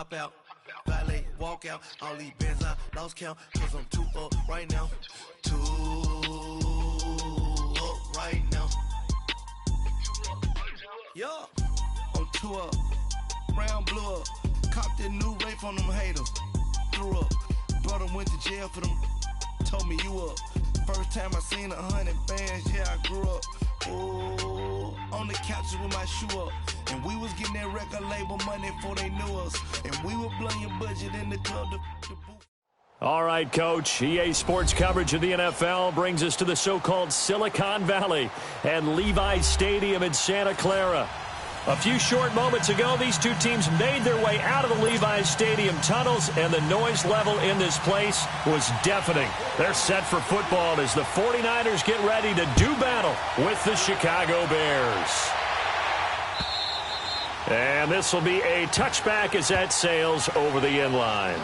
hop out, valet, walk out. All these bands I lost count, cause I'm too up right now. Too up right now. Yeah, I'm too up. Brown blew up. Copped that new rape from them haters. Threw up. Brother went to jail for them. Told me you up. First time I seen 100 bands, yeah, I grew up. Ooh, on the couches with my shoe up. And we was getting that record label money before they knew us. And we were blowing your budget in the club to All right, Coach. EA Sports coverage of the NFL brings us to the so-called Silicon Valley and Levi's Stadium in Santa Clara. A few short moments ago, these two teams made their way out of the Levi's Stadium tunnels, and the noise level in this place was deafening. They're set for football as the 49ers get ready to do battle with the Chicago Bears. And this will be a touchback as that sails over the end line.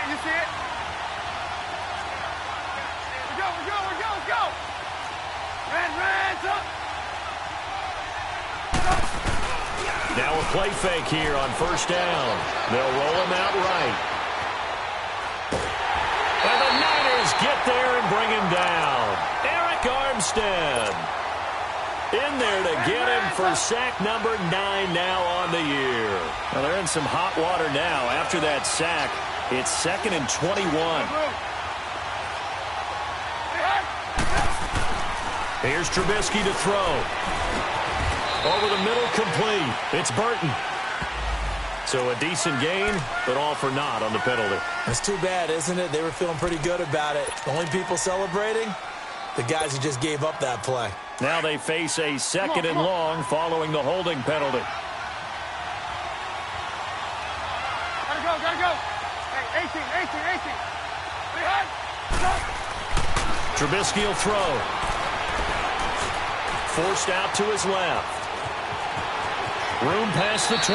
You see it? Let's go. Hands up. Now a play fake here on first down. They'll roll him out right. And the Niners get there and bring him down. Eric Armstead in there to get him for sack number 9 now on the year. Well, they're in some hot water now after that sack. It's 2nd and 21. Here's Trubisky to throw. Over the middle, complete. It's Burton. So a decent gain, but all for naught on the penalty. It's too bad, isn't it? They were feeling pretty good about it. The only people celebrating, the guys who just gave up that play. Now they face a 2nd and long following the holding penalty. Gotta go. Hey, 18. Behind. Trubisky will throw. Forced out to his left. Room past the 20.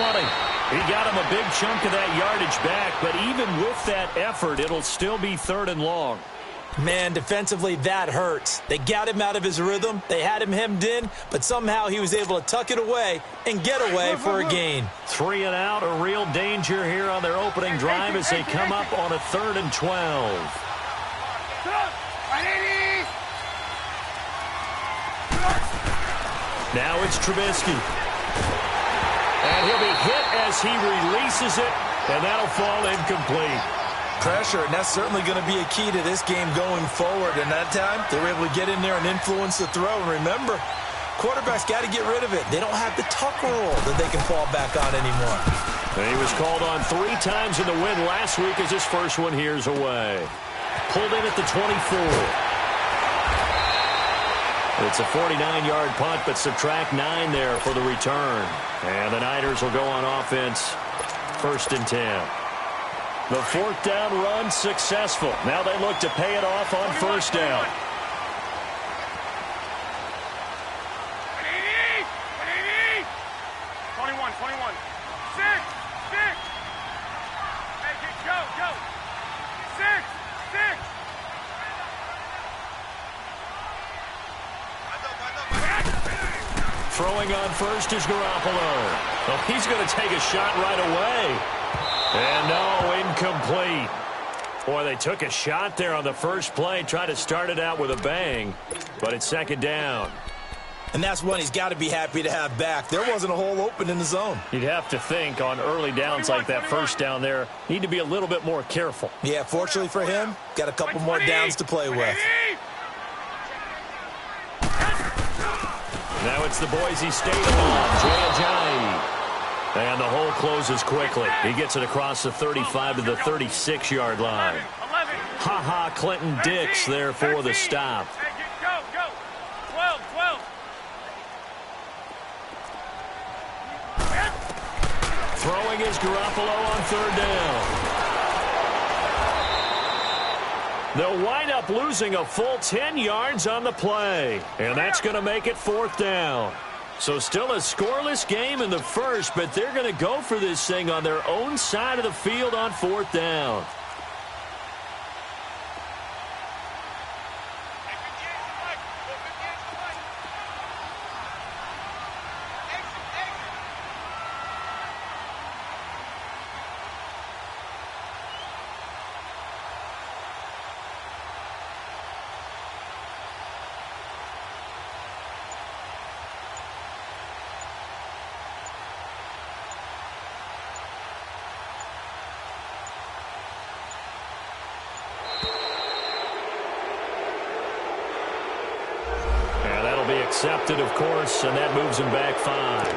He got him a big chunk of that yardage back, but even with that effort, it'll still be 3rd and long. Man, defensively, that hurts. They got him out of his rhythm. They had him hemmed in, but somehow he was able to tuck it away and get away for a gain. 3 and out, a real danger here on their opening drive as they come up on a 3rd and 12. Now it's Trubisky. And he'll be hit as he releases it, and that'll fall incomplete. Pressure, and that's certainly going to be a key to this game going forward. And that time, they were able to get in there and influence the throw. And remember, quarterbacks got to get rid of it. They don't have the tuck rule that they can fall back on anymore. And he was called on 3 times in the win last week as his first one here's away. Pulled in at the 24. It's a 49-yard punt, but subtract 9 there for the return. And the Niners will go on offense, 1st and 10. The 4th down run successful. Now they look to pay it off on 1st down. 21. 6. Hey, go. 6. Throwing on first is Garoppolo. Oh, he's going to take a shot right away. And no, incomplete. Boy, they took a shot there on the first play, tried to start it out with a bang, but it's 2nd down. And that's one he's got to be happy to have back. There wasn't a hole open in the zone. You'd have to think on early downs like that first down there, need to be a little bit more careful. Yeah, fortunately for him, got a couple more downs to play with. Now it's the Boise State ball, Jay Ajayi. And the hole closes quickly. He gets it across the 35 to the 36-yard line. Ha-ha, Clinton Dix there for the stop. Go. 12. Throwing is Garoppolo on 3rd down. They'll wind up losing a full 10 yards on the play, and that's going to make it 4th down. So still a scoreless game in the first, but they're going to go for this thing on their own side of the field on 4th down. Accepted, of course, and that moves him back 5.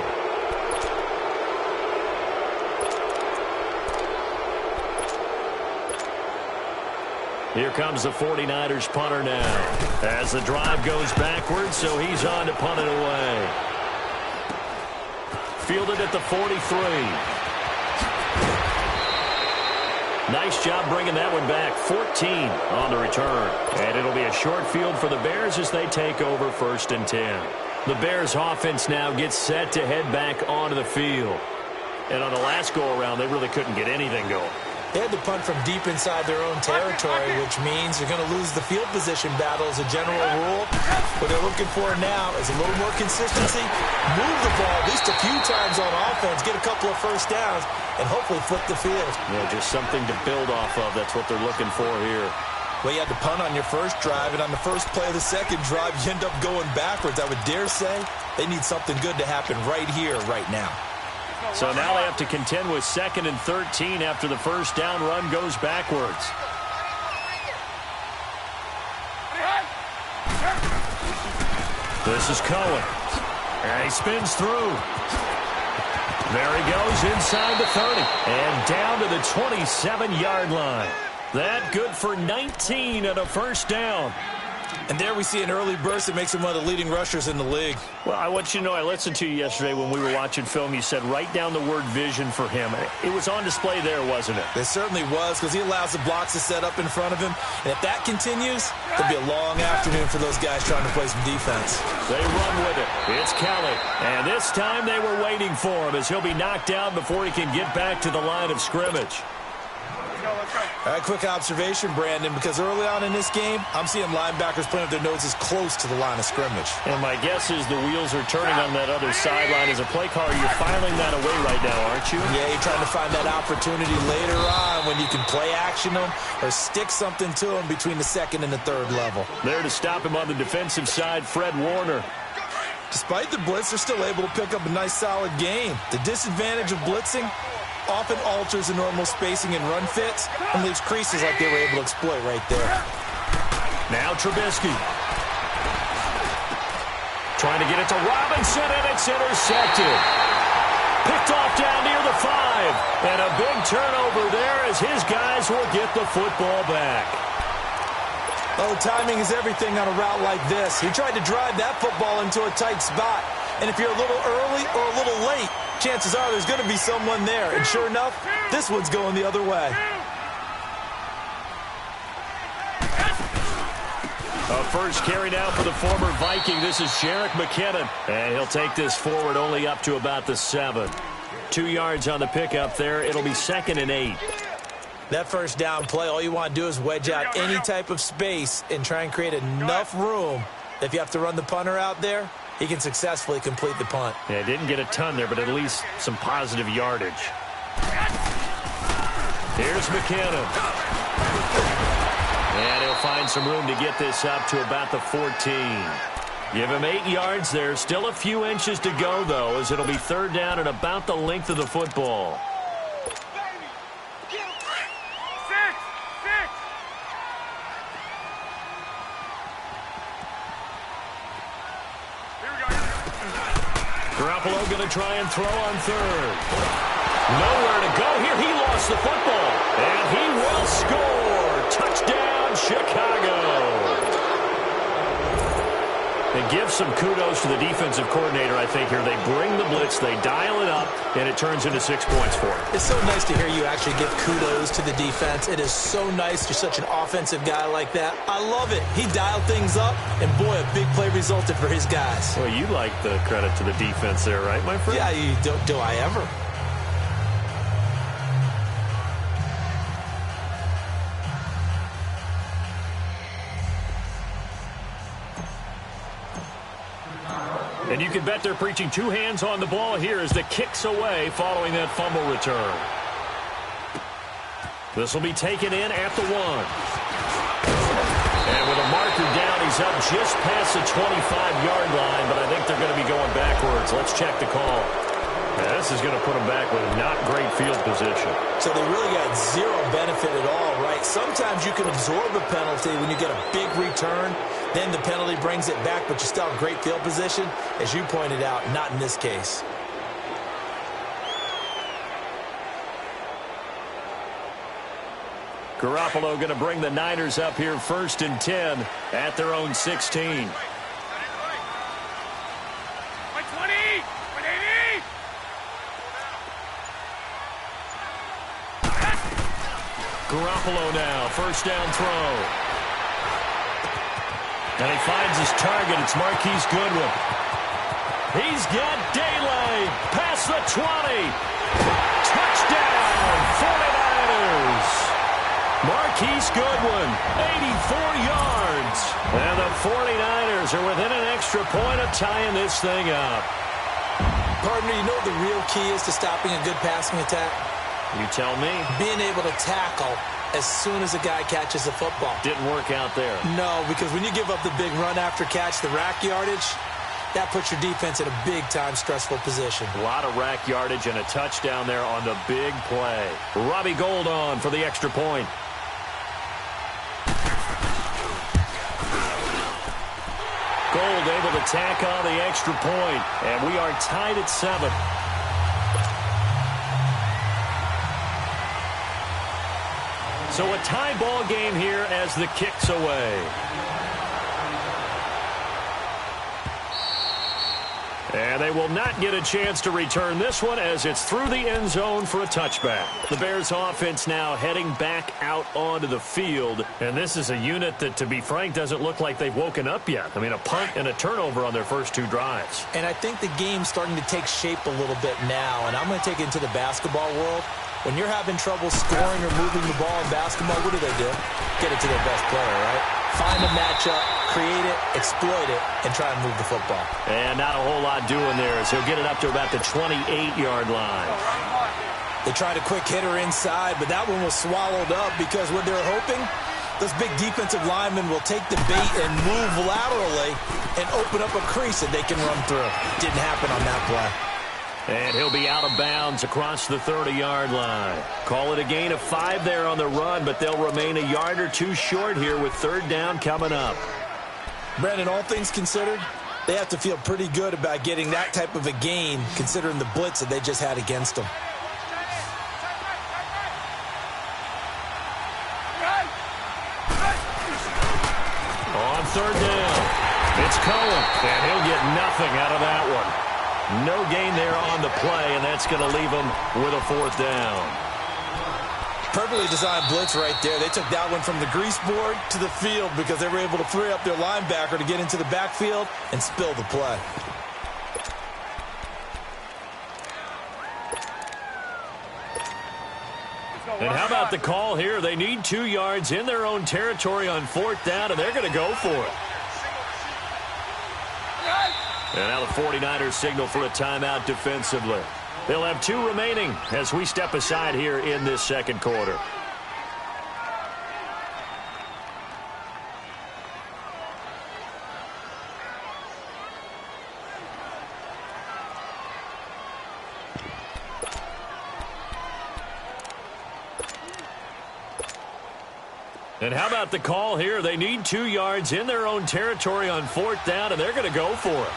Here comes the 49ers punter now. As the drive goes backwards, so he's on to punt it away. Fielded at the 43. Nice job bringing that one back. 14 on the return. And it'll be a short field for the Bears as they take over 1st and 10. The Bears offense now gets set to head back onto the field. And on the last go-around, they really couldn't get anything going. They had to punt from deep inside their own territory, which means you're going to lose the field position battle as a general rule. What they're looking for now is a little more consistency, move the ball at least a few times on offense, get a couple of first downs, and hopefully flip the field. Yeah, just something to build off of. That's what they're looking for here. Well, you had to punt on your first drive, and on the first play of the second drive, you end up going backwards. I would dare say they need something good to happen right here, right now. So now they have to contend with 2nd and 13 after the first down run goes backwards. This is Cohen. And he spins through. There he goes inside the 30 and down to the 27-yard line. That good for 19 and a first down. And there we see an early burst that makes him one of the leading rushers in the league. Well, I want you to know, I listened to you yesterday when we were watching film. You said write down the word vision for him. It was on display there, wasn't it? It certainly was, because he allows the blocks to set up in front of him. And if that continues, it'll be a long afternoon for those guys trying to play some defense. They run with it. It's Kelly. And this time they were waiting for him as he'll be knocked down before he can get back to the line of scrimmage. All right, quick observation, Brandon, because early on in this game, I'm seeing linebackers playing with their noses close to the line of scrimmage. And my guess is the wheels are turning on that other sideline. As a play caller, you're filing that away right now, aren't you? Yeah, you're trying to find that opportunity later on when you can play action them or stick something to them between the 2nd and the 3rd level. There to stop him on the defensive side, Fred Warner. Despite the blitz, they're still able to pick up a nice, solid gain. The disadvantage of blitzing often alters the normal spacing and run fits and leaves creases like they were able to exploit right there. Now Trubisky. Trying to get it to Robinson, and it's intercepted. Picked off down near the 5. And a big turnover there as his guys will get the football back. Oh, timing is everything on a route like this. He tried to drive that football into a tight spot. And if you're a little early or a little late, chances are there's going to be someone there. And sure enough, this one's going the other way. A first carry now for the former Viking. This is Jerick McKinnon. And he'll take this forward only up to about the 7. 2 yards on the pickup there. It'll be 2nd and 8. That first down play, all you want to do is wedge out any type of space and try and create enough room. If you have to run the punter out there, he can successfully complete the punt. Yeah, didn't get a ton there, but at least some positive yardage. Here's McKinnon. And he'll find some room to get this up to about the 14. Give him 8 yards there. Still a few inches to go, though, as it'll be 3rd down and about the length of the football. Garoppolo going to try and throw on 3rd. Nowhere to go here. He lost the football. And he will score. Touchdown, Chicago. And give some kudos to the defensive coordinator, I think, here. They bring the blitz, they dial it up, and it turns into 6 points for him. It's so nice to hear you actually give kudos to the defense. It is so nice. You're such an offensive guy like that. I love it. He dialed things up, and boy, a big play resulted for his guys. Well, you like the credit to the defense there, right, my friend? Yeah, do I ever? And you can bet they're preaching two hands on the ball here as the kick's away following that fumble return. This will be taken in at the 1. And with a marker down, he's up just past the 25-yard line, but I think they're going to be going backwards. Let's check the call. Yeah, this is going to put them back with not great field position. So they really got zero benefit at all, right? Sometimes you can absorb a penalty when you get a big return. Then the penalty brings it back, but you still have great field position. As you pointed out, not in this case. Garoppolo going to bring the Niners up here 1st and 10 at their own 16. 120! 180! Garoppolo now, first down throw. And he finds his target. It's Marquise Goodwin. He's got daylight past the 20. Touchdown, 49ers. Marquise Goodwin, 84 yards. And the 49ers are within an extra point of tying this thing up. Partner, you know what the real key is to stopping a good passing attack? You tell me. Being able to tackle as soon as a guy catches a football. Didn't work out there. No, because when you give up the big run after catch, the rack yardage, that puts your defense in a big-time stressful position. A lot of rack yardage and a touchdown there on the big play. Robbie Gould on for the extra point. Gould able to tack on the extra point, and we are tied at 7. So a tie ball game here as the kick's away. And they will not get a chance to return this one as it's through the end zone for a touchback. The Bears offense now heading back out onto the field. And this is a unit that, to be frank, doesn't look like they've woken up yet. I mean, a punt and a turnover on their first 2 drives. And I think the game's starting to take shape a little bit now. And I'm going to take it into the basketball world. When you're having trouble scoring or moving the ball in basketball, what do? Get it to their best player, right? Find a matchup, create it, exploit it, and try and move the football. And not a whole lot doing there as he'll get it up to about the 28-yard line. They tried a quick hitter inside, but that one was swallowed up because what they're hoping, those big defensive linemen will take the bait and move laterally and open up a crease that they can run through. Didn't happen on that play. And he'll be out of bounds across the 30-yard line. Call it a gain of 5 there on the run, but they'll remain a yard or 2 short here with 3rd down coming up. Brandon, all things considered, they have to feel pretty good about getting that type of a gain considering the blitz that they just had against them. On 3rd down, it's Cohen, and he'll get nothing out of that one. No gain there on the play, and that's going to leave them with a 4th down. Perfectly designed blitz right there. They took that one from the grease board to the field because they were able to free up their linebacker to get into the backfield and spill the play. And how about the call here? They need 2 yards in their own territory on 4th down, and they're going to go for it. And now the 49ers signal for a timeout defensively. They'll have 2 remaining as we step aside here in this second quarter. And how about the call here? They need 2 yards in their own territory on 4th down, and they're going to go for it.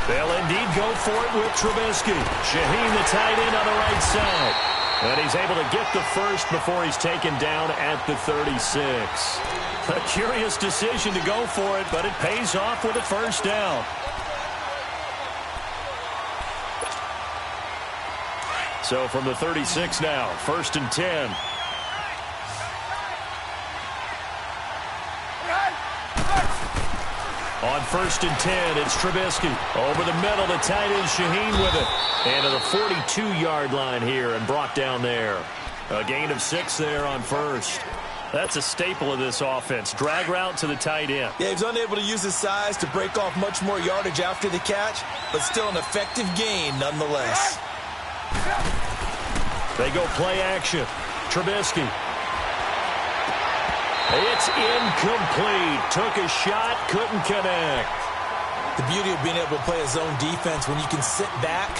They'll indeed go for it with Trubisky. Shaheen, the tight end, on the right side. And he's able to get the first before he's taken down at the 36. A curious decision to go for it, but it pays off with a first down. So from the 36 now, 1st and 10. On 1st and 10, it's Trubisky. Over the middle, the tight end Shaheen with it. And to the 42-yard line here and brought down there. A gain of 6 there on first. That's a staple of this offense. Drag route to the tight end. Yeah, he's unable to use his size to break off much more yardage after the catch, but still an effective gain nonetheless. They go play action. Trubisky. It's incomplete. Took a shot, couldn't connect. The beauty of being able to play a zone defense when you can sit back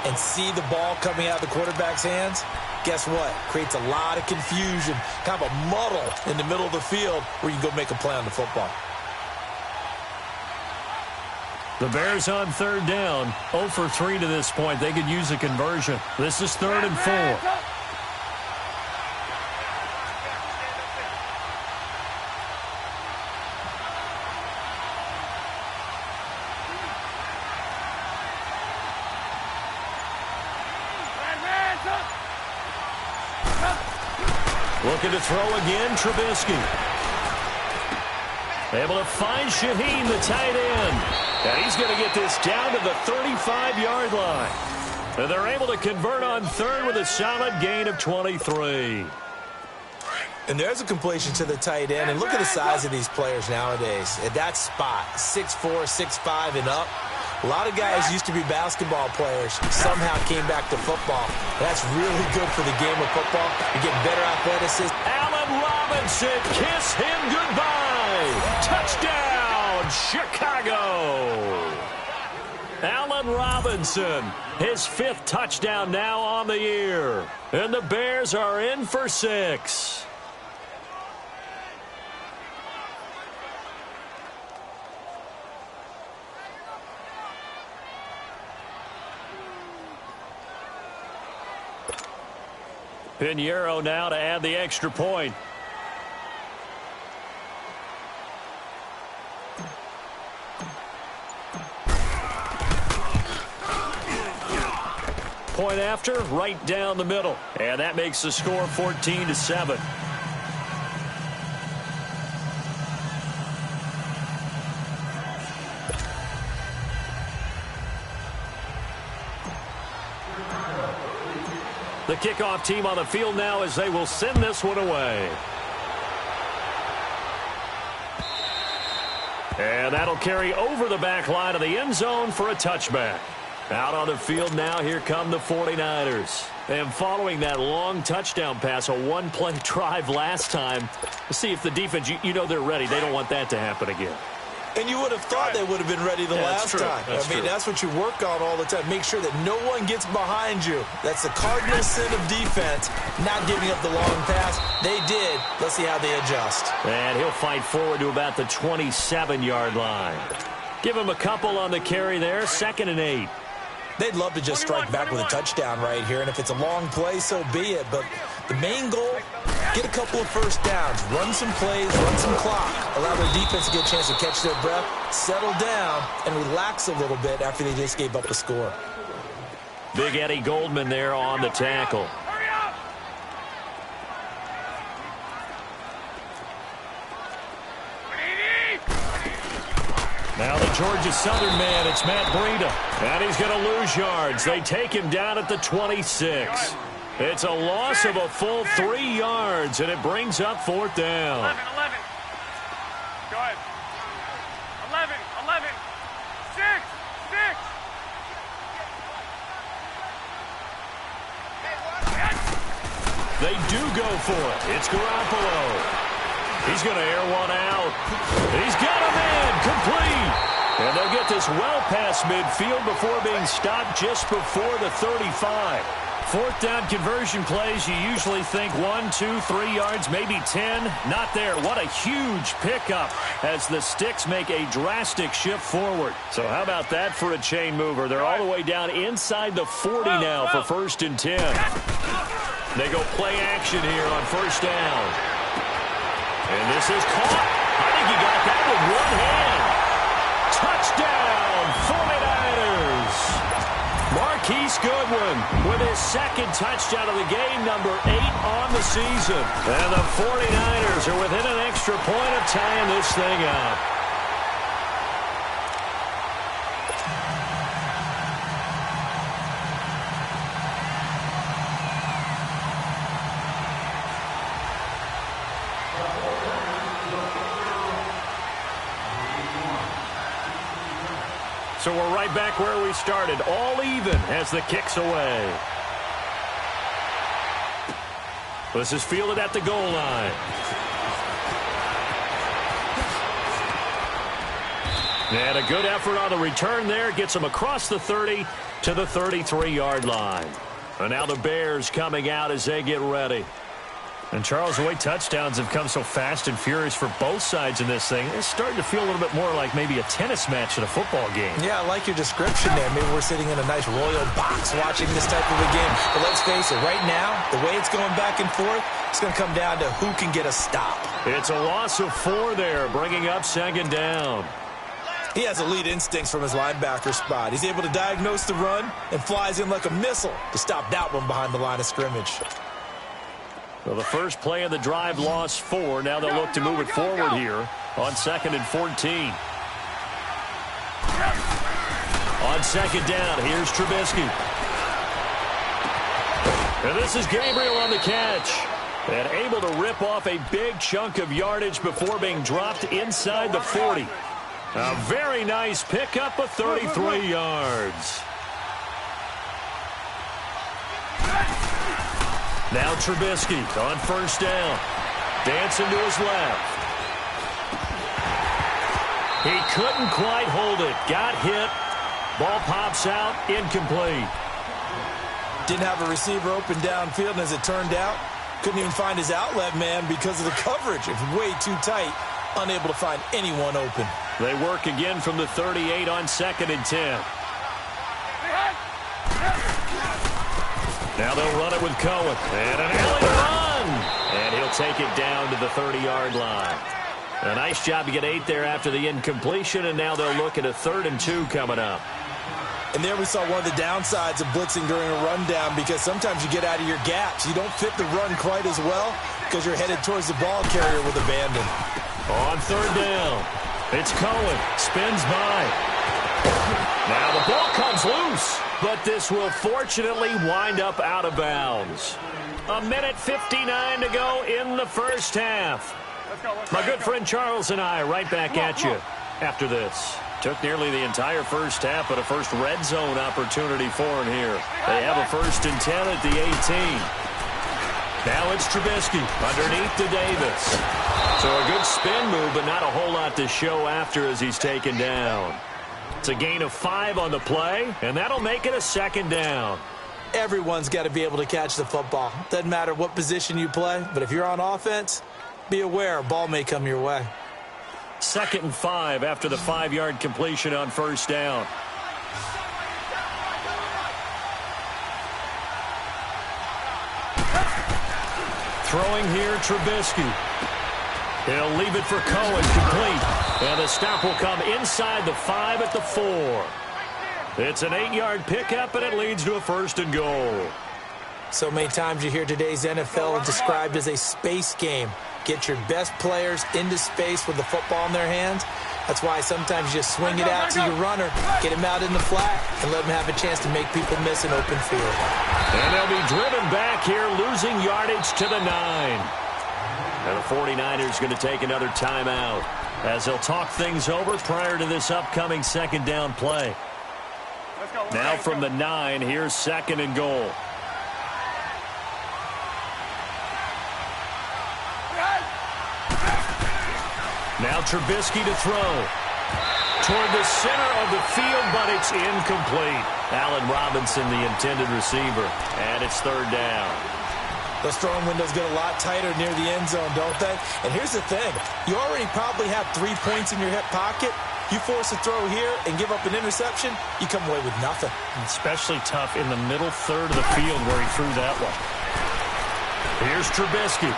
and see the ball coming out of the quarterback's hands, guess what? Creates a lot of confusion, kind of a muddle in the middle of the field where you can go make a play on the football. The Bears on 3rd down, 0 for 3 to this point. They could use a conversion. This is 3rd and 4. Looking to throw again, Trubisky. Able to find Shaheen, the tight end. And he's going to get this down to the 35-yard line. And they're able to convert on 3rd with a solid gain of 23. And there's a completion to the tight end. And look at the size of these players nowadays. At that spot, 6'4", 6'5", and up. A lot of guys used to be basketball players, somehow came back to football. That's really good for the game of football. You're getting better athleticism. Allen Robinson, kiss him goodbye. Touchdown, Chicago. Allen Robinson, his 5th touchdown now on the year. And the Bears are in for 6. Pinheiro now to add the extra point. Point after, right down the middle. And that makes the score 14-7. The kickoff team on the field now as they will send this one away. And that'll carry over the back line of the end zone for a touchback. Out on the field now, here come the 49ers. And following that long touchdown pass, a one-play drive last time, to see if the defense, you know they're ready. They don't want that to happen again. And you would have thought they would have been ready the last time. That's what you work on all the time. Make sure that no one gets behind you. That's the cardinal sin of defense, not giving up the long pass. They did. Let's see how they adjust. And he'll fight forward to about the 27-yard line. Give him a couple on the carry there, 2nd and 8. They'd love to just strike back with a touchdown right here, and if it's a long play, so be it. But the main goal, get a couple of first downs, run some plays, run some clock, allow their defense to get a chance to catch their breath, settle down, and relax a little bit after they just gave up a score. Big Eddie Goldman there on the tackle. Now the Georgia Southern man, it's Matt Breida. And he's going to lose yards. They take him down at the 26. It's a loss of a full 3 yards, and it brings up 4th down. 11. Go ahead. 11. 6. They do go for it. It's Garoppolo. He's going to air one out. He's got a man complete. And they'll get this well past midfield before being stopped just before the 35. 4th down conversion plays, you usually think 1, 2, 3 yards, maybe 10. Not there. What a huge pickup as the Sticks make a drastic shift forward. So how about that for a chain mover? They're all the way down inside the 40 now for 1st and 10. They go play action here on first down. And this is caught. I think he got that with one hand. Touchdown, 49ers. Marquise Goodwin with his second touchdown of the game, number 8 on the season. And the 49ers are within an extra point of tying this thing up. So we're right back where we started, all even as the kick's away. This is fielded at the goal line. And a good effort on the return there. Gets him across the 30 to the 33-yard line. And now the Bears coming out as they get ready. And, Charles, the way touchdowns have come so fast and furious for both sides in this thing, it's starting to feel a little bit more like maybe a tennis match in a football game. Yeah, I like your description there. Maybe we're sitting in a nice royal box watching this type of a game. But let's face it, right now, the way it's going back and forth, it's going to come down to who can get a stop. It's a loss of 4 there, bringing up second down. He has elite instincts from his linebacker spot. He's able to diagnose the run and flies in like a missile to stop that one behind the line of scrimmage. Well, the first play of the drive lost 4. Now they'll look to move it forward here on 2nd and 14. On second down, here's Trubisky. And this is Gabriel on the catch. And able to rip off a big chunk of yardage before being dropped inside the 40. A very nice pickup of 33 yards. Now Trubisky on first down. Dancing to his left. He couldn't quite hold it. Got hit. Ball pops out. Incomplete. Didn't have a receiver open downfield, and as it turned out, couldn't even find his outlet man because of the coverage. It was way too tight. Unable to find anyone open. They work again from the 38 on 2nd and 10. Now they'll run it with Cohen. And an alley run. And he'll take it down to the 30-yard line. A nice job to get 8 there after the incompletion, and now they'll look at a 3rd and 2 coming up. And there we saw one of the downsides of blitzing during a rundown, because sometimes you get out of your gaps. You don't fit the run quite as well because you're headed towards the ball carrier with abandon. On 3rd down, it's Cohen. Spins by. Now the ball comes loose, but this will fortunately wind up out of bounds. 1:59 to go in the first half. My good friend Charles and I right back at you after this. Took nearly the entire first half, but a first red zone opportunity for him here. They have a 1st and 10 at the 18. Now it's Trubisky underneath to Davis. So a good spin move, but not a whole lot to show after as he's taken down. It's a gain of 5 on the play, and that'll make it a 2nd down. Everyone's got to be able to catch the football. Doesn't matter what position you play, but if you're on offense, be aware a ball may come your way. 2nd and 5 after the 5-yard completion on first down. Throwing here, Trubisky. He'll leave it for Cohen, complete. And the stop will come inside the 5 at the 4. It's an 8-yard pickup, and it leads to a 1st and goal. So many times you hear today's NFL described as a space game. Get your best players into space with the football in their hands. That's why sometimes you just swing it out to your runner, get him out in the flat, and let him have a chance to make people miss an open field. And they'll be driven back here, losing yardage to the 9. And the 49ers going to take another timeout as they'll talk things over prior to this upcoming 2nd down play. Now from the 9, here's 2nd and goal. Now Trubisky to throw. Toward the center of the field, but it's incomplete. Allen Robinson, the intended receiver. And it's 3rd down. Those throwing windows get a lot tighter near the end zone, don't they? And here's the thing. You already probably have 3 points in your hip pocket. You force a throw here and give up an interception, you come away with nothing. Especially tough in the middle third of the field where he threw that one. Here's Trubisky.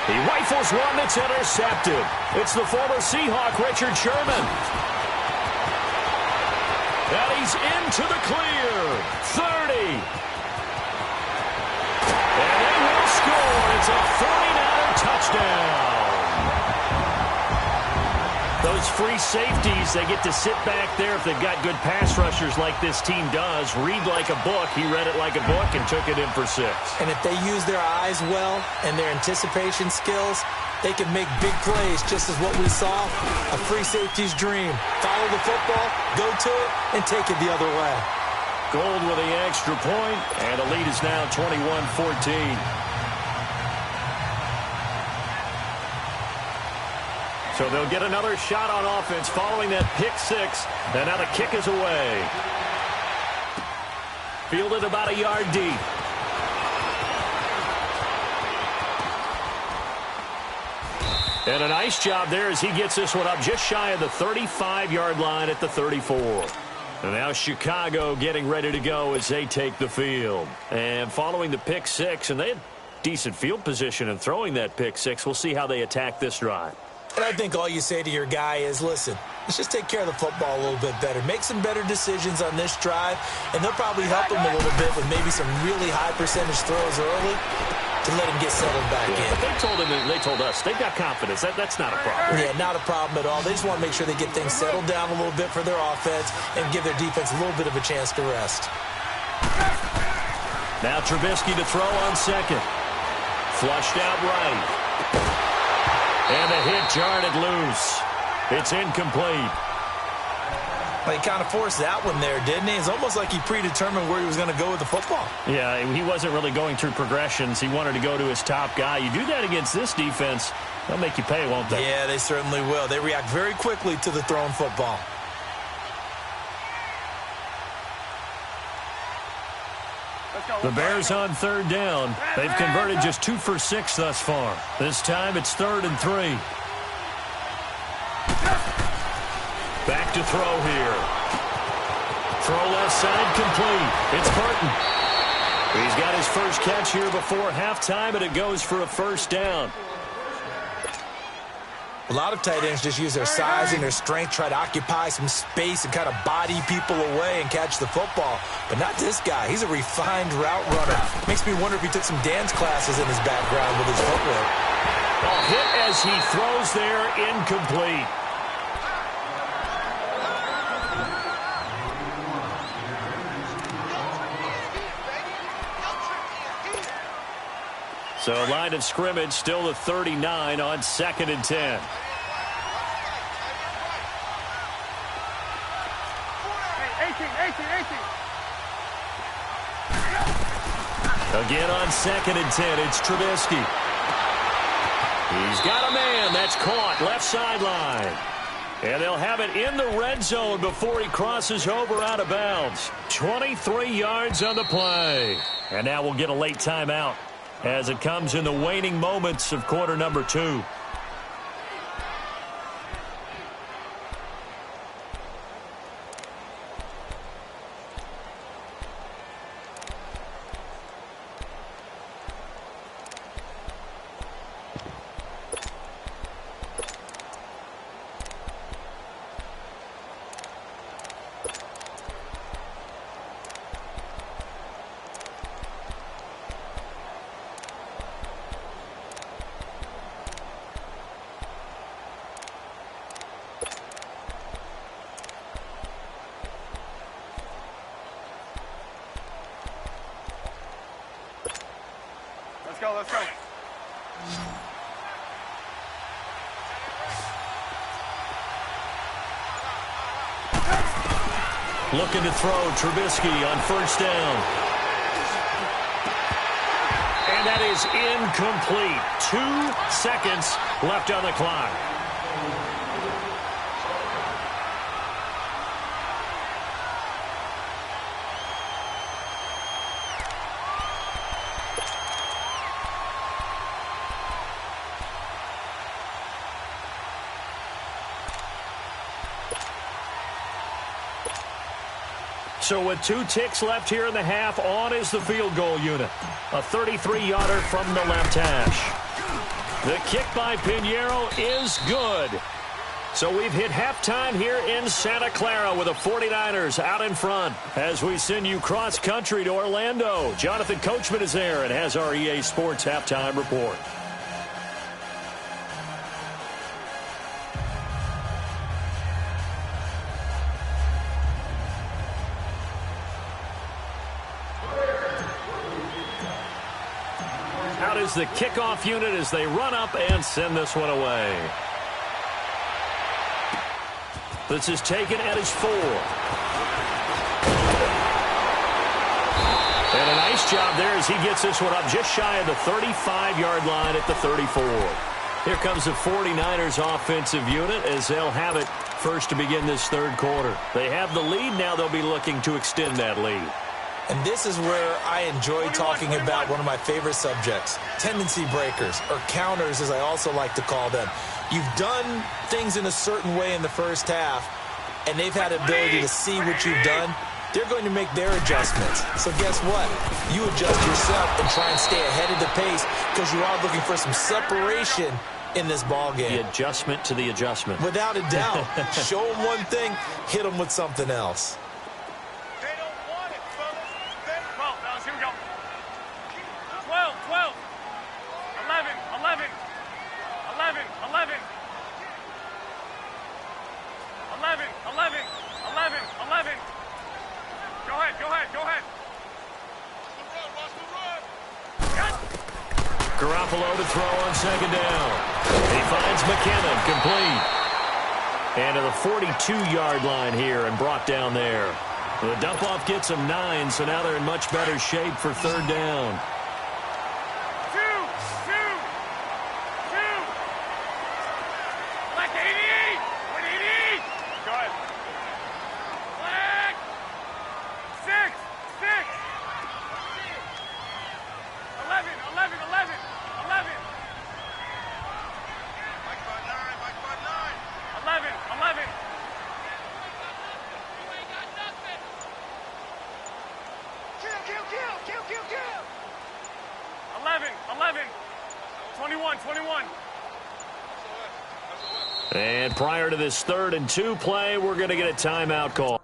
He rifles one that's intercepted. It's the former Seahawk, Richard Sherman. And he's into the clear. 30. And they will score. It's a 49er touchdown. Those free safeties, they get to sit back there if they've got good pass rushers like this team does. Read like a book. He read it like a book and took it in for 6. And if they use their eyes well and their anticipation skills, they can make big plays, just as what we saw, a free safety's dream. Follow the football, go to it, and take it the other way. Gold with the extra point, and the lead is now 21-14. So they'll get another shot on offense following that pick 6, and now the kick is away. Fielded about a yard deep. And a nice job there as he gets this one up just shy of the 35-yard line at the 34. And now Chicago getting ready to go as they take the field. And following the pick 6, and they had decent field position in throwing that pick 6. We'll see how they attack this drive. And I think all you say to your guy is, listen, let's just take care of the football a little bit better. Make some better decisions on this drive, and they'll probably help him a little bit with maybe some really high percentage throws early to let him get settled back in. But they told us they've got confidence. That's not a problem. Yeah, not a problem at all. They just want to make sure they get things settled down a little bit for their offense and give their defense a little bit of a chance to rest. Now Trubisky to throw on second. Flushed out right. And the hit jarred it loose. It's incomplete. Well, he kind of forced that one there, didn't he? It's almost like he predetermined where he was going to go with the football. Yeah, he wasn't really going through progressions. He wanted to go to his top guy. You do that against this defense, they'll make you pay, won't they? Yeah, they certainly will. They react very quickly to the thrown football. The Bears on 3rd down. They've converted just 2 for 6 thus far. This time it's 3rd and 3. Back to throw here. Throw left side complete. It's Burton. He's got his first catch here before halftime, and it goes for a 1st down. A lot of tight ends just use their size and their strength, try to occupy some space and kind of body people away and catch the football. But not this guy. He's a refined route runner. Makes me wonder if he took some dance classes in his background with his footwork. Hit as he throws there, incomplete. So line of scrimmage still the 39 on 2nd and 10. Again on 2nd and 10, it's Trubisky. He's got a man that's caught left sideline. And they'll have it in the red zone before he crosses over out of bounds. 23 yards on the play. And now we'll get a late timeout as it comes in the waning moments of quarter number 2. Let's go. Looking to throw Trubisky on 1st down. And that is incomplete. 2 seconds left on the clock. So with 2 ticks left here in the half, on is the field goal unit. A 33-yarder from the left hash. The kick by Pinheiro is good. So we've hit halftime here in Santa Clara with the 49ers out in front. As we send you cross-country to Orlando, Jonathan Coachman is there and has our EA Sports halftime report. Out is the kickoff unit as they run up and send this one away. This is taken at his 4. And a nice job there as he gets this one up just shy of the 35-yard line at the 34. Here comes the 49ers offensive unit as they'll have it first to begin this third quarter. They have the lead. Now they'll be looking to extend that lead. And this is where I enjoy talking about one of my favorite subjects, tendency breakers, or counters as I also like to call them. You've done things in a certain way in the first half, and they've had ability to see what you've done. They're going to make their adjustments. So guess what? You adjust yourself and try and stay ahead of the pace because you are looking for some separation in this ball game. The adjustment to the adjustment. Without a doubt. Show them one thing, hit them with something else. Garoppolo to throw on second down. He finds McKinnon complete. And to the 42-yard line here and brought down there. The dump-off gets them 9, so now they're in much better shape for third down. And prior to this 3rd and 2 play, we're going to get a timeout call.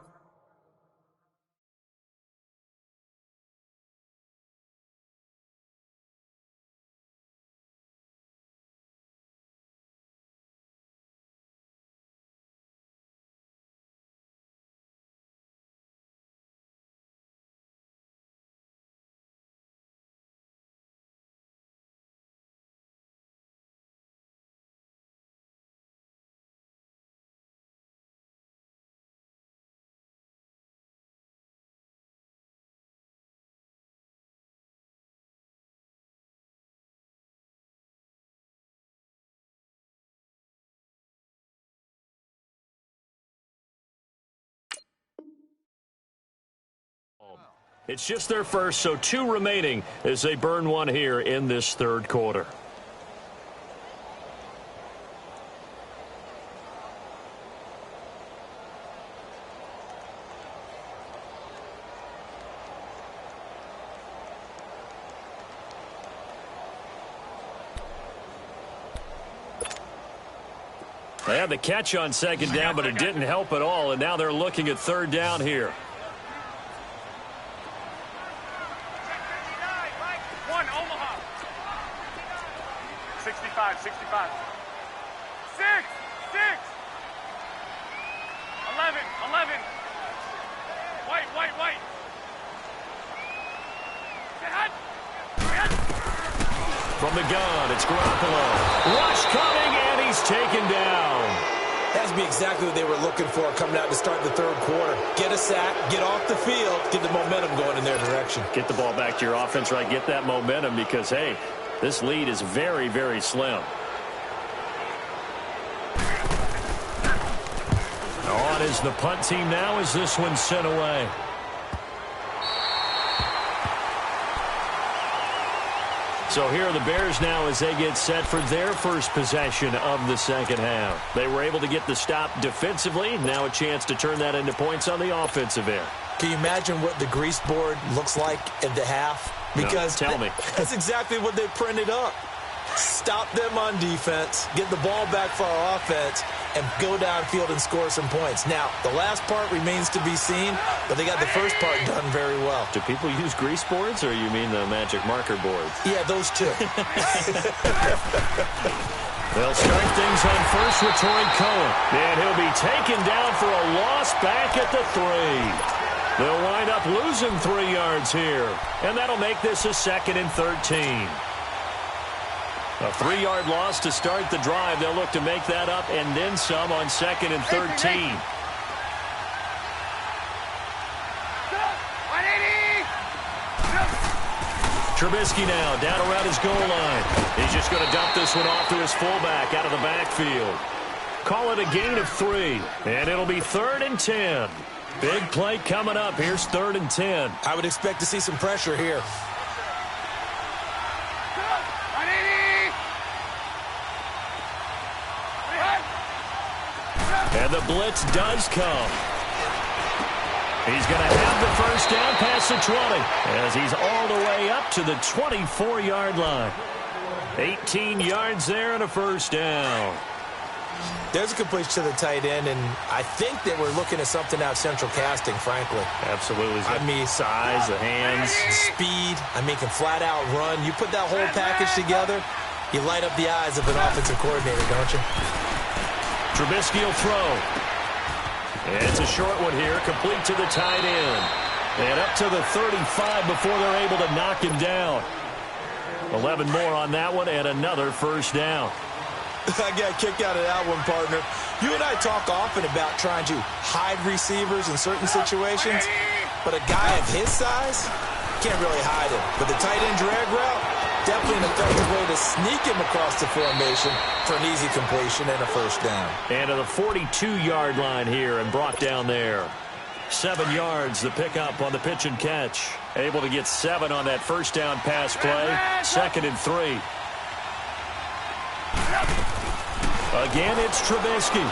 It's just their first, so 2 remaining as they burn one here in this third quarter. They had the catch on second down, but it didn't help at all, and now they're looking at third down here. From the gun, it's Garoppolo. Rush coming, and he's taken down. That's be exactly what they were looking for coming out to start the third quarter. Get a sack, get off the field, get the momentum going in their direction. Get the ball back to your offense, right? Get that momentum because, hey, this lead is very, very slim. On is the punt team now as this one's sent away. So here are the Bears now as they get set for their first possession of the second half. They were able to get the stop defensively. Now a chance to turn that into points on the offensive end. Can you imagine what the grease board looks like at the half? Because no, tell me. That's exactly what they printed up. Stop them on defense, get the ball back for our offense, and go downfield and score some points. Now, the last part remains to be seen, but they got the first part done very well. Do people use grease boards, or you mean the magic marker boards? Yeah, those two. They'll start things on first with Torrey Cohen. And he'll be taken down for a loss back at the 3. They'll wind up losing 3 yards here. And that'll make this a 2nd and 13. A 3-yard loss to start the drive. They'll look to make that up and then some on 2nd and 13. Trubisky now down around his goal line. He's just going to dump this one off to his fullback out of the backfield. Call it a gain of 3, and it'll be 3rd and 10. Big play coming up. Here's 3rd and 10. I would expect to see some pressure here. And the blitz does come. He's going to have the first down past the 20 as he's all the way up to the 24-yard line. 18 yards there and a first down. There's a completion to the tight end, and I think that we're looking at something out central casting, frankly. Absolutely. I mean, size, the hands, speed. I mean, can flat out run. You put that whole package together, you light up the eyes of an offensive coordinator, don't you? Trubisky will throw. And it's a short one here, complete to the tight end. And up to the 35 before they're able to knock him down. 11 more on that one and another first down. I got kicked out of that one, partner. You and I talk often about trying to hide receivers in certain situations, but a guy of his size can't really hide him. But the tight end drag route, definitely an effective way to sneak him across the formation for an easy completion and a first down. And to the 42-yard line here and brought down there. 7 yards, the pickup on the pitch and catch. Able to get 7 on that first down pass play. 2nd and 3. Again, it's Trubisky.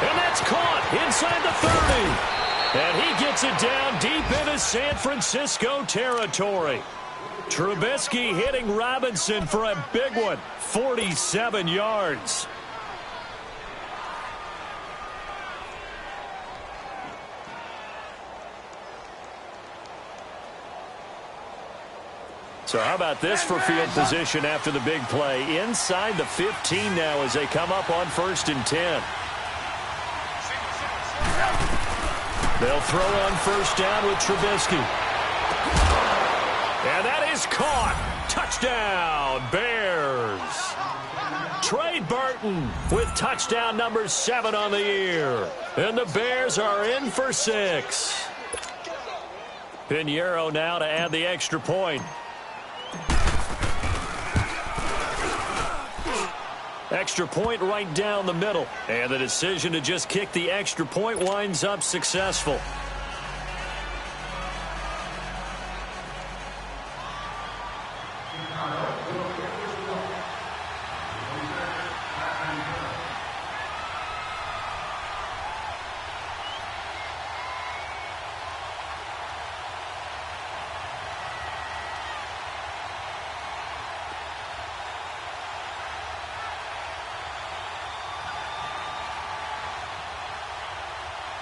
And that's caught inside the 30. And he gets it down deep into San Francisco territory. Trubisky hitting Robinson for a big one. 47 yards. So how about this for field position after the big play? Inside the 15 now as they come up on 1st and 10. They'll throw on first down with Trubisky. And that is caught. Touchdown, Bears. Trey Burton with touchdown number 7 on the year. And the Bears are in for 6. Pinheiro now to add the extra point. Extra point right down the middle. And the decision to just kick the extra point winds up successful.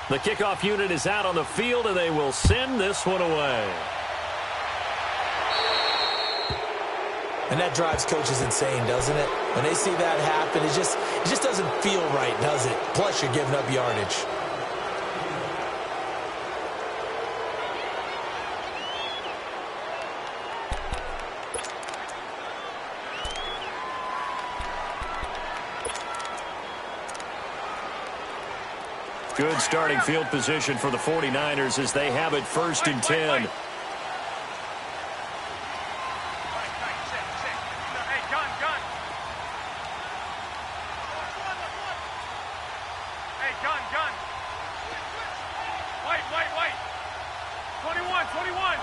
The kickoff unit is out on the field, and they will send this one away. And that drives coaches insane, doesn't it? When they see that happen, it just doesn't feel right, does it? Plus, you're giving up yardage. Good starting field position for the 49ers as they have it 1st and 10. Hey, gun. Hey, gun. White. 21.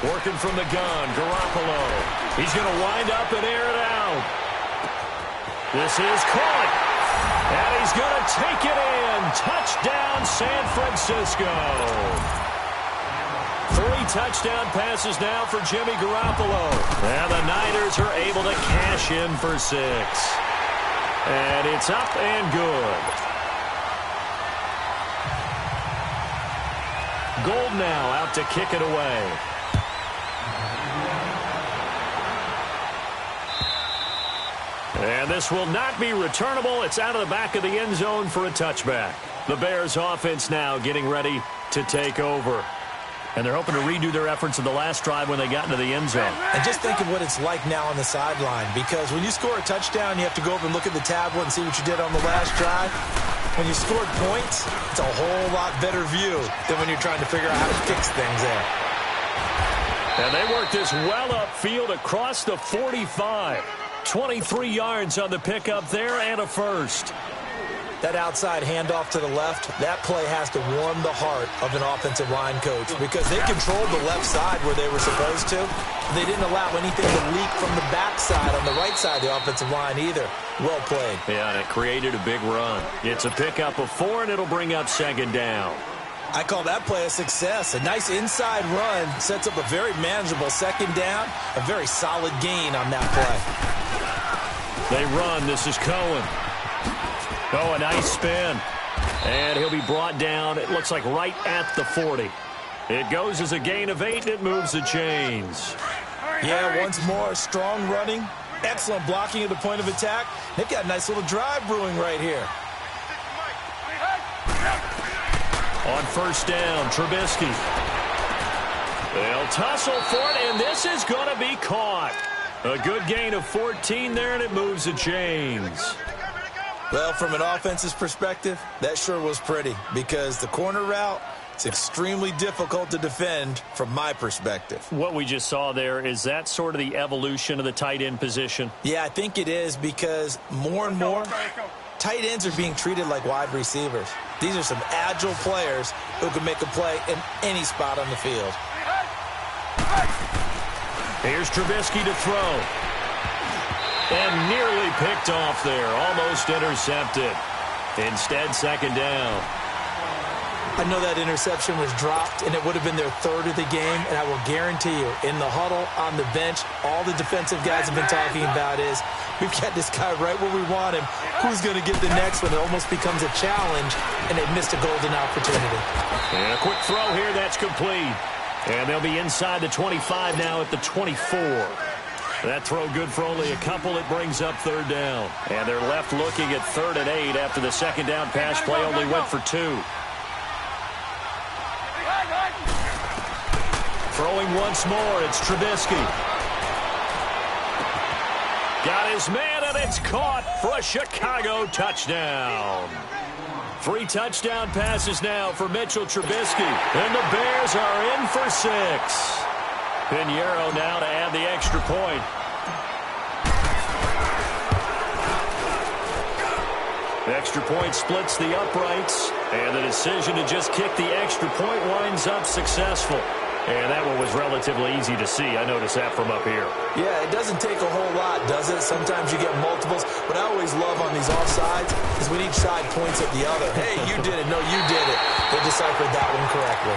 Working from the gun, Garoppolo. He's going to wind up and air it out. This is caught. And he's going to take it in. Touchdown, San Francisco. 3 touchdown passes now for Jimmy Garoppolo. And the Niners are able to cash in for 6. And it's up and good. Gold now out to kick it away. And this will not be returnable. It's out of the back of the end zone for a touchback. The Bears offense now getting ready to take over. And they're hoping to redo their efforts in the last drive when they got into the end zone. And just think of what it's like now on the sideline, because when you score a touchdown, you have to go over and look at the tablet and see what you did on the last drive. When you scored points, it's a whole lot better view than when you're trying to figure out how to fix things there. And they worked this well upfield across the 45. 23 yards on the pickup there and a first. That outside handoff to the left, that play has to warm the heart of an offensive line coach, because they controlled the left side where they were supposed to. They didn't allow anything to leak from the backside on the right side of the offensive line either. Well played. Yeah, and it created a big run. It's a pickup of 4, and it'll bring up second down. I call that play a success. A nice inside run sets up a very manageable second down, a very solid gain on that play. They run. This is Cohen. Oh, a nice spin. And he'll be brought down, it looks like right at the 40. It goes as a gain of 8, and it moves the chains. Yeah, once more, strong running, excellent blocking at the point of attack. They've got a nice little drive brewing right here. On first down, Trubisky. They'll tussle for it, and this is going to be caught. A good gain of 14 there, and it moves the chains. Well, from an offense's perspective, that sure was pretty, because the corner route, it's extremely difficult to defend from my perspective. What we just saw there, is that sort of the evolution of the tight end position? Yeah, I think it is, because more and more, tight ends are being treated like wide receivers. These are some agile players who can make a play in any spot on the field. Here's Trubisky to throw. And nearly picked off there. Almost intercepted. Instead, second down. I know that interception was dropped, and it would have been their 3rd of the game, and I will guarantee you, in the huddle, on the bench, all the defensive guys have been talking about is, we've got this guy right where we want him. Who's going to get the next one? It almost becomes a challenge, and they've missed a golden opportunity. And a quick throw here, that's complete. And they'll be inside the 25 now at the 24. That throw good for only a couple. It brings up third down. And they're left looking at 3rd and 8 after the second down pass play only went for 2. Throwing once more, it's Trubisky. Got his man, and it's caught for a Chicago touchdown. 3 touchdown passes now for Mitchell Trubisky. And the Bears are in for 6. Pinheiro now to add the extra point. The extra point splits the uprights. And the decision to just kick the extra point winds up successful. And that one was relatively easy to see. I noticed that from up here. Yeah, it doesn't take a whole lot, does it? Sometimes you get multiples. What I always love on these offsides is when each side points at the other. Hey, you did it. No, you did it. They deciphered that one correctly.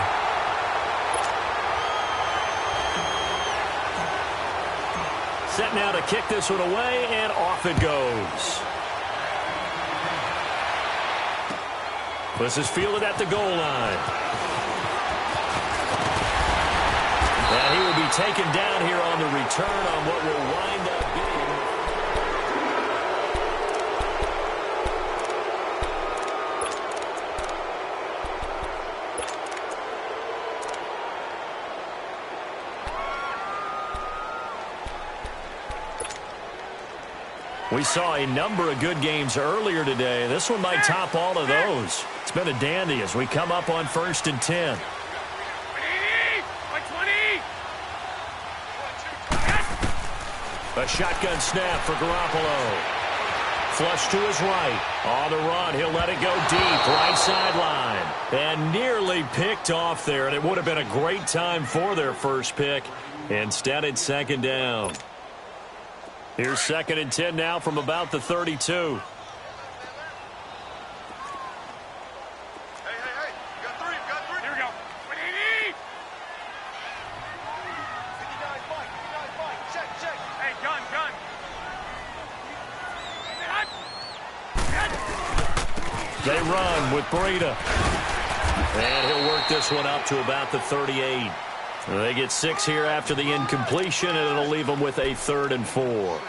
Set now to kick this one away, and off it goes. This is fielded at the goal line. And he will be taken down here on the return on what will wind up being. We saw a number of good games earlier today. This one might top all of those. It's been a dandy as we come up on 1st and 10. A shotgun snap for Garoppolo. Flush to his right. On the run, he'll let it go deep. Right sideline. And nearly picked off there. And it would have been a great time for their first pick. Instead, it's second down. Here's 2nd and 10 now from about the 32. run with Breida. And he'll work this one up to about the 38. They get 6 here after the incompletion, and it'll leave them with a 3rd and 4.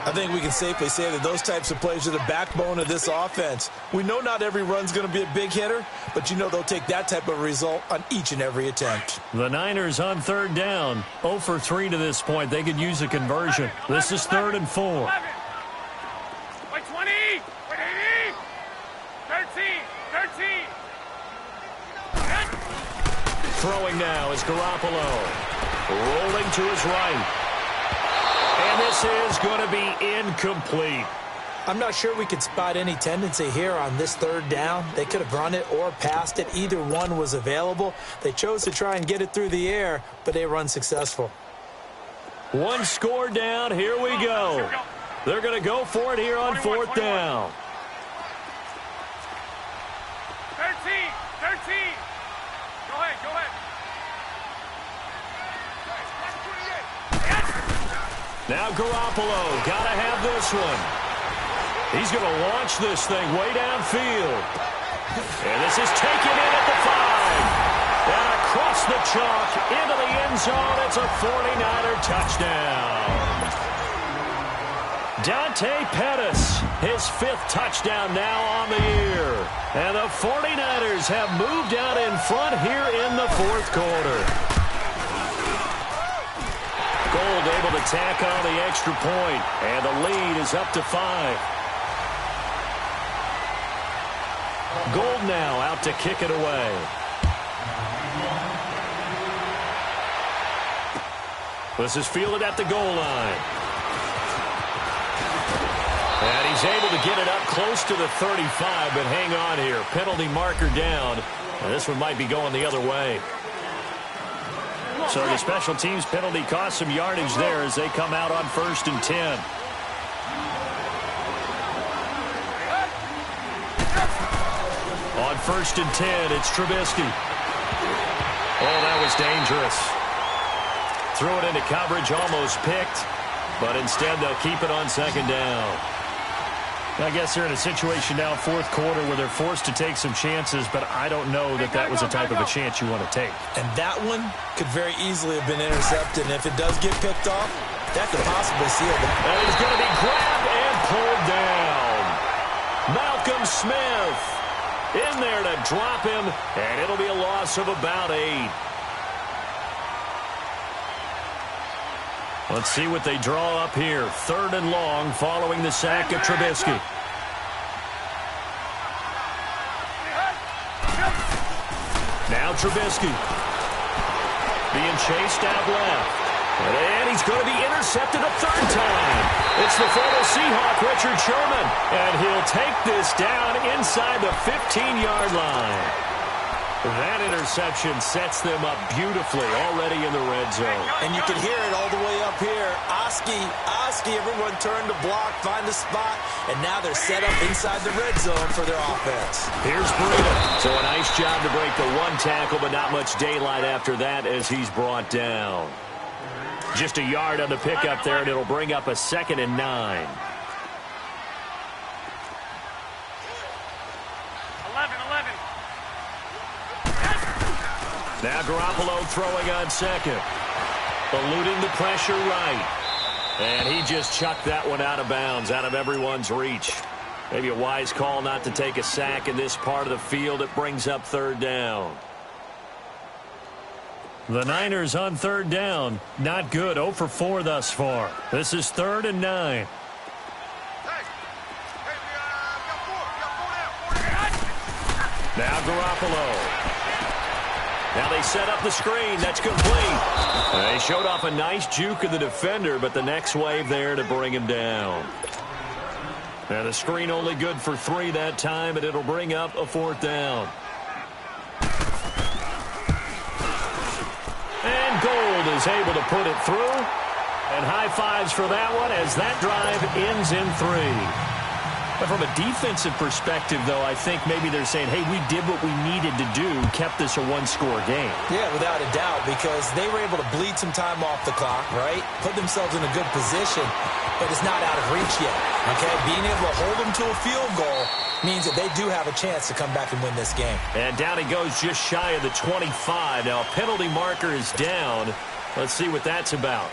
I think we can safely say that those types of plays are the backbone of this offense. We know not every run's going to be a big hitter, but you know they'll take that type of result on each and every attempt. The Niners on 3rd down. 0 for 3 to this point. They could use a conversion. This is 3rd and 4. Wait, 20. Wait, 80. 13. Throwing now is Garoppolo. Rolling to his right. And this is going to be incomplete. I'm not sure we could spot any tendency here on this 3rd down. They could have run it or passed it. Either one was available. They chose to try and get it through the air, but they were unsuccessful. 1 score down. Here we go. They're going to go for it here on 4th down. 13. Go ahead. Now Garoppolo, got to have this one. He's going to launch this thing way downfield. And this is taken in at the 5. And across the chalk into the end zone. It's a 49er touchdown. Dante Pettis, his 5th touchdown now on the year. And the 49ers have moved out in front here in the 4th quarter. Gold able to tack on the extra point, and the lead is up to 5. Gold now out to kick it away. This is fielded at the goal line. And he's able to get it up close to the 35, but hang on here. Penalty marker down. And this one might be going the other way. So the special teams penalty cost some yardage there as they come out on 1st and 10. On 1st and 10, it's Trubisky. Oh, that was dangerous. Threw it into coverage, almost picked, but instead they'll keep it on 2nd down. I guess they're in a situation now, 4th quarter, where they're forced to take some chances, but I don't know that that was the type of a chance you want to take. And that one could very easily have been intercepted, and if it does get picked off, that could possibly seal it. And he's going to be grabbed and pulled down. Malcolm Smith in there to drop him, and it'll be a loss of about 8. Let's see what they draw up here. 3rd and long following the sack of Trubisky. Now Trubisky being chased out left. And he's going to be intercepted a 3rd time. It's the former Seahawk, Richard Sherman. And he'll take this down inside the 15-yard line. That interception sets them up beautifully already in the red zone. And you can hear it all the way up here. Oski, everyone turned to block, find a spot, and now they're set up inside the red zone for their offense. Here's Breida. So a nice job to break the 1 tackle, but not much daylight after that as he's brought down. Just a yard on the pickup there, and it'll bring up a 2nd and 9. 11. Now Garoppolo throwing on 2nd. Eluding the pressure right. And he just chucked that one out of bounds, out of everyone's reach. Maybe a wise call not to take a sack in this part of the field. It brings up 3rd down. The Niners on 3rd down. Not good. 0 for 4 thus far. This is 3rd and 9. Now Garoppolo. Now they set up the screen. That's complete. They showed off a nice juke of the defender, but the next wave there to bring him down. Now the screen only good for 3 that time, and it'll bring up a 4th down. And Gold is able to put it through. And high fives for that one as that drive ends in 3. But from a defensive perspective, though, I think maybe they're saying, hey, we did what we needed to do, kept this a one-score game. Yeah, without a doubt, because they were able to bleed some time off the clock, right? Put themselves in a good position, but it's not out of reach yet, okay? Being able to hold them to a field goal means that they do have a chance to come back and win this game. And down he goes just shy of the 25. Now, a penalty marker is down. Let's see what that's about.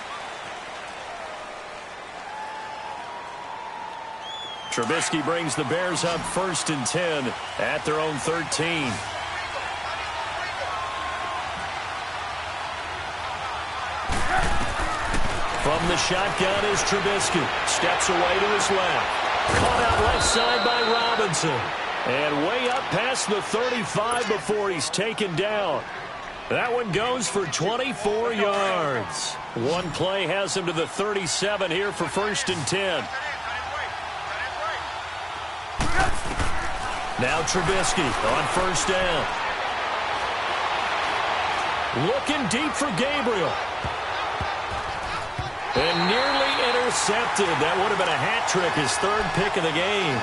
Trubisky brings the Bears up 1st and 10 at their own 13. From the shotgun is Trubisky. Steps away to his left. Caught out left side by Robinson. And way up past the 35 before he's taken down. That one goes for 24 yards. One play has him to the 37 here for 1st and 10. Now Trubisky on 1st down. Looking deep for Gabriel. And nearly intercepted. That would have been a hat trick, his 3rd pick of the game.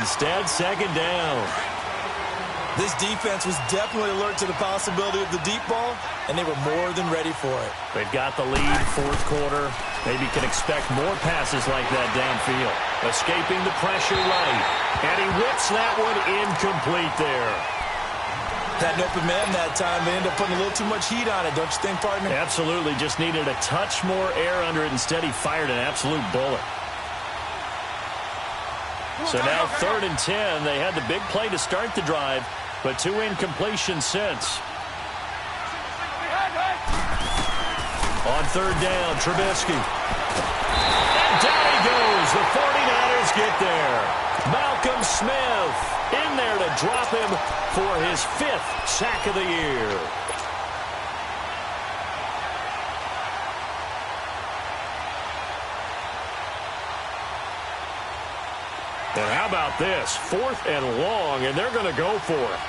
Instead, 2nd down. This defense was definitely alert to the possibility of the deep ball, and they were more than ready for it. They've got the lead, 4th quarter. Maybe can expect more passes like that downfield. Escaping the pressure right. And he whips that one incomplete there. Had an open man that time. They ended up putting a little too much heat on it, don't you think, partner? Absolutely. Just needed a touch more air under it. Instead, he fired an absolute bullet. So now 3rd and 10. They had the big play to start the drive, but 2 incompletions since. On 3rd down, Trubisky. And down he goes. The 49ers get there. Malcolm Smith in there to drop him for his 5th sack of the year. And how about this? 4th and long, and they're going to go for it.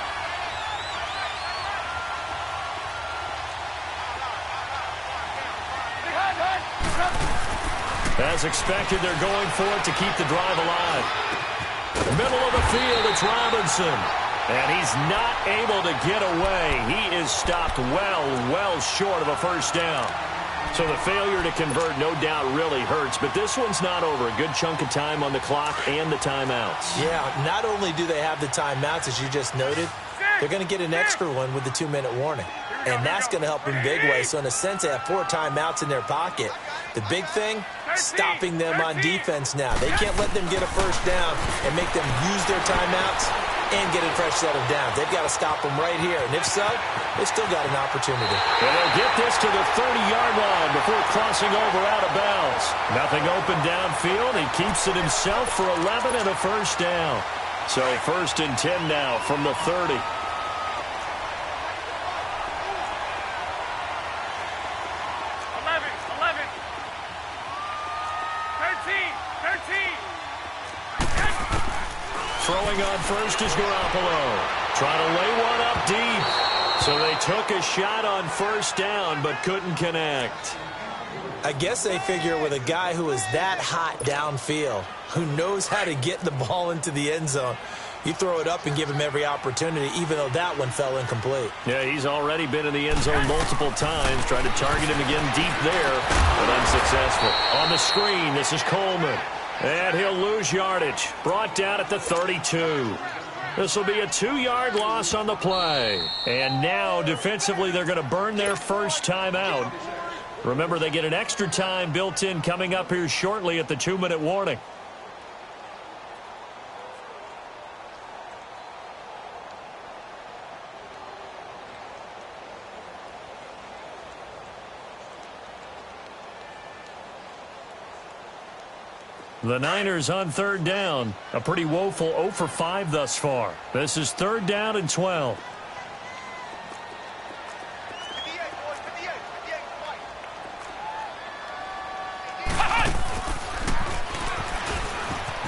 As expected, they're going for it to keep the drive alive. Middle of the field, it's Robinson. And he's not able to get away. He is stopped well short of a 1st down. So the failure to convert, no doubt, really hurts. But this one's not over. A good chunk of time on the clock and the timeouts. Yeah, not only do they have the timeouts, as you just noted, they're going to get an extra one with the 2-minute warning. And that's going to help in big way. So in a sense, they have 4 timeouts in their pocket. The big thing, stopping them on defense now. They can't let them get a 1st down and make them use their timeouts and get a fresh set of downs. They've got to stop them right here. And if so, they've still got an opportunity. And they'll get this to the 30-yard line before crossing over out of bounds. Nothing open downfield. He keeps it himself for 11 and a 1st down. So 1st and 10 now from the 30. 1st is Garoppolo. Trying to lay one up deep. So they took a shot on 1st down, but couldn't connect. I guess they figure with a guy who is that hot downfield, who knows how to get the ball into the end zone, you throw it up and give him every opportunity, even though that one fell incomplete. Yeah, he's already been in the end zone multiple times. Tried to target him again deep there, but unsuccessful. On the screen, this is Coleman. And he'll lose yardage. Brought down at the 32. This will be a 2-yard loss on the play. And now, defensively, they're going to burn their 1st timeout. Remember, they get an extra time built in coming up here shortly at the 2-minute warning. The Niners on 3rd down. A pretty woeful 0 for 5 thus far. This is 3rd down and 12.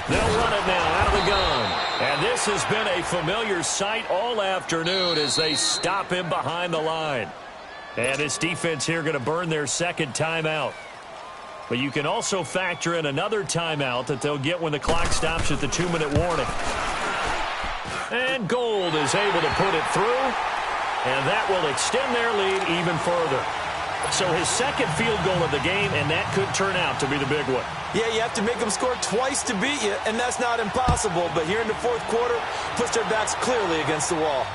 They'll run it now out of the gun. And this has been a familiar sight all afternoon as they stop him behind the line. And this defense here going to burn their 2nd timeout. But you can also factor in another timeout that they'll get when the clock stops at the 2-minute warning. And Gold is able to put it through, and that will extend their lead even further. So his second field goal of the game, and that could turn out to be the big one. Yeah, you have to make them score twice to beat you, and that's not impossible. But here in the fourth quarter, puts their backs clearly against the wall.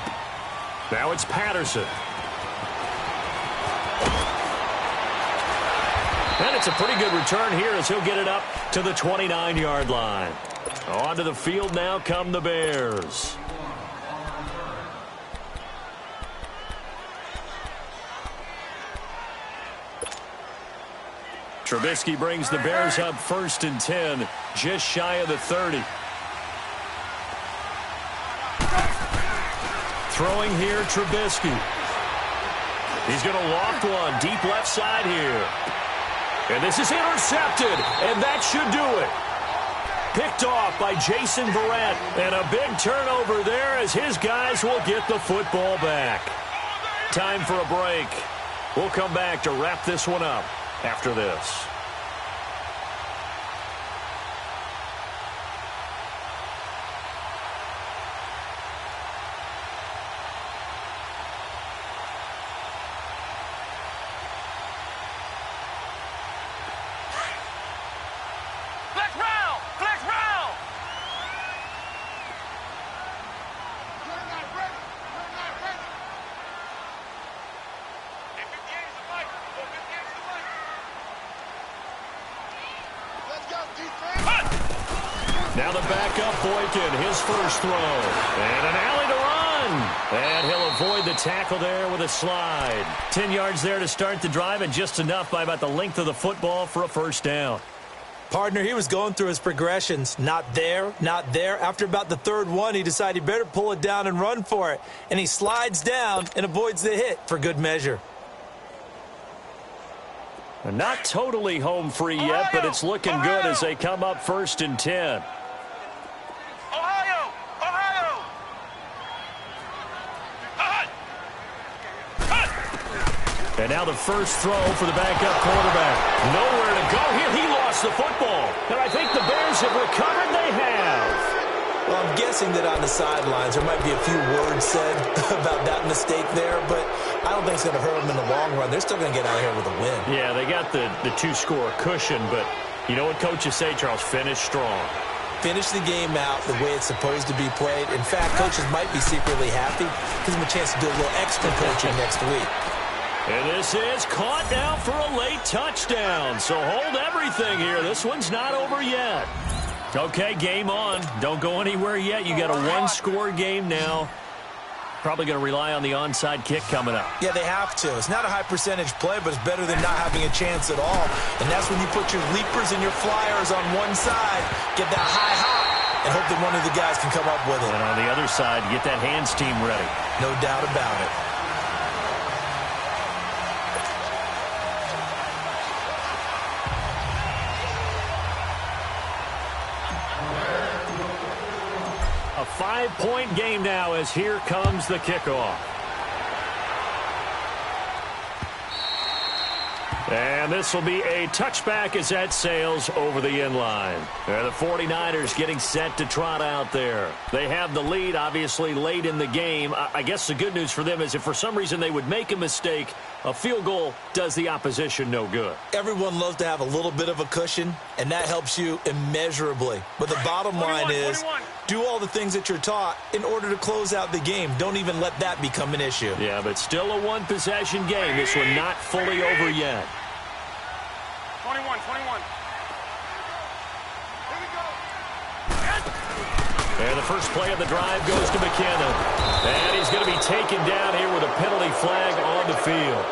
Now it's Patterson. And it's a pretty good return here as he'll get it up to the 29-yard line. Onto the field now come the Bears. Trubisky brings the Bears up 1st and 10, just shy of the 30. Throwing here, Trubisky. He's going to loft one deep left side here. And this is intercepted, and that should do it. Picked off by Jason Verrett, and a big turnover there as his guys will get the football back. Time for a break. We'll come back to wrap this one up after this. Now the backup Boykin, his first throw. And an alley to run. And he'll avoid the tackle there with a slide. 10 yards there to start the drive, and just enough by about the length of the football for a first down. Partner, he was going through his progressions. Not there, not there. After about the third one, he decided he better pull it down and run for it. And he slides down and avoids the hit for good measure. Not totally home free yet, but it's looking good as they come up 1st and 10. And now the first throw for the backup quarterback. Nowhere to go here. He lost the football. And I think the Bears have recovered. They have. Well, I'm guessing that on the sidelines there might be a few words said about that mistake there, but I don't think it's going to hurt them in the long run. They're still going to get out of here with a win. Yeah, they got the two-score cushion, but you know what coaches say, Charles? Finish strong. Finish the game out the way it's supposed to be played. In fact, coaches might be secretly happy. Gives them a chance to do a little extra coaching next week. And this is caught now for a late touchdown. So hold everything here. This one's not over yet. Okay, game on. Don't go anywhere yet. You got a one-score game now. Probably going to rely on the onside kick coming up. Yeah, they have to. It's not a high-percentage play, but it's better than not having a chance at all. And that's when you put your leapers and your flyers on one side, get that high hop, and hope that one of the guys can come up with it. And on the other side, get that hands team ready. No doubt about it. A 5-point game now as here comes the kickoff. And this will be a touchback as that sails over the end line. The 49ers getting set to trot out there. They have the lead, obviously, late in the game. I guess the good news for them is if for some reason they would make a mistake, a field goal does the opposition no good. Everyone loves to have a little bit of a cushion, and that helps you immeasurably. But the bottom line is, do all the things that you're taught in order to close out the game. Don't even let that become an issue. Yeah, but still a one-possession game. This one not fully over yet. 21. And the first play of the drive goes to McKenna. And he's going to be taken down here with a penalty flag on the field.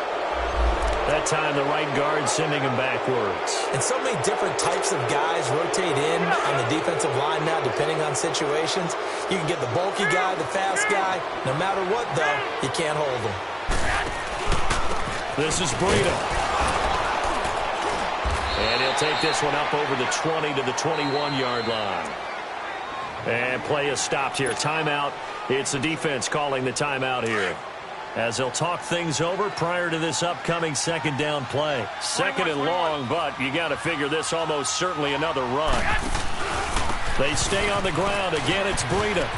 That time the right guard sending him backwards. And so many different types of guys rotate in on the defensive line now depending on situations. You can get the bulky guy, the fast guy. No matter what, though, you can't hold him. This is Breida. And he'll take this one up over the 20 to the 21-yard line. And play is stopped here. Timeout. It's the defense calling the timeout here. as they'll talk things over prior to this upcoming second down play. Second and long, but you got to figure this almost certainly another run. They stay on the ground. Again, it's Breida.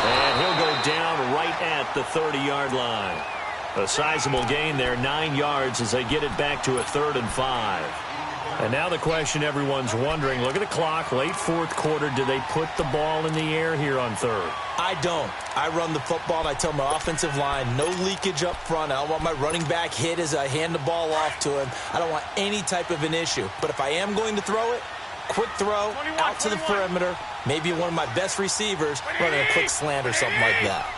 And he'll go down right at the 30-yard line. A sizable gain there, 9 yards as they get it back to a 3rd and 5. And now the question everyone's wondering, look at the clock, late fourth quarter, do they put the ball in the air here on 3rd? I don't. I run the football, and I tell my offensive line, no leakage up front. I don't want my running back hit as I hand the ball off to him. I don't want any type of an issue. But if I am going to throw it, quick throw, out to the perimeter, maybe one of my best receivers running a quick slant or something like that.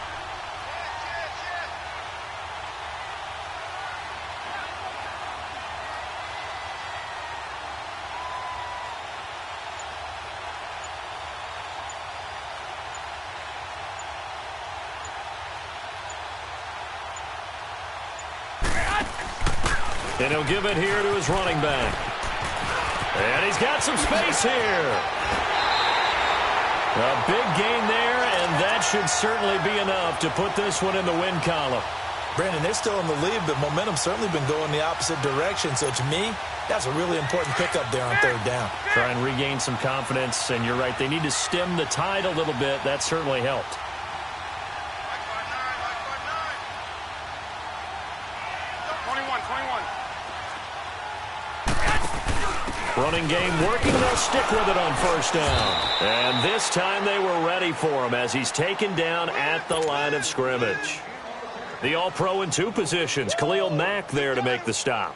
And he'll give it here to his running back. And he's got some space here. A big gain there, and that should certainly be enough to put this one in the win column. Brandon, they're still in the lead, but momentum's certainly been going the opposite direction. So to me, that's a really important pickup there on 3rd down. Try and regain some confidence, and you're right. They need to stem the tide a little bit. That certainly helped. Running game working. They'll stick with it on 1st down. And this time they were ready for him as he's taken down at the line of scrimmage. The All-Pro in 2 positions. Khalil Mack there to make the stop.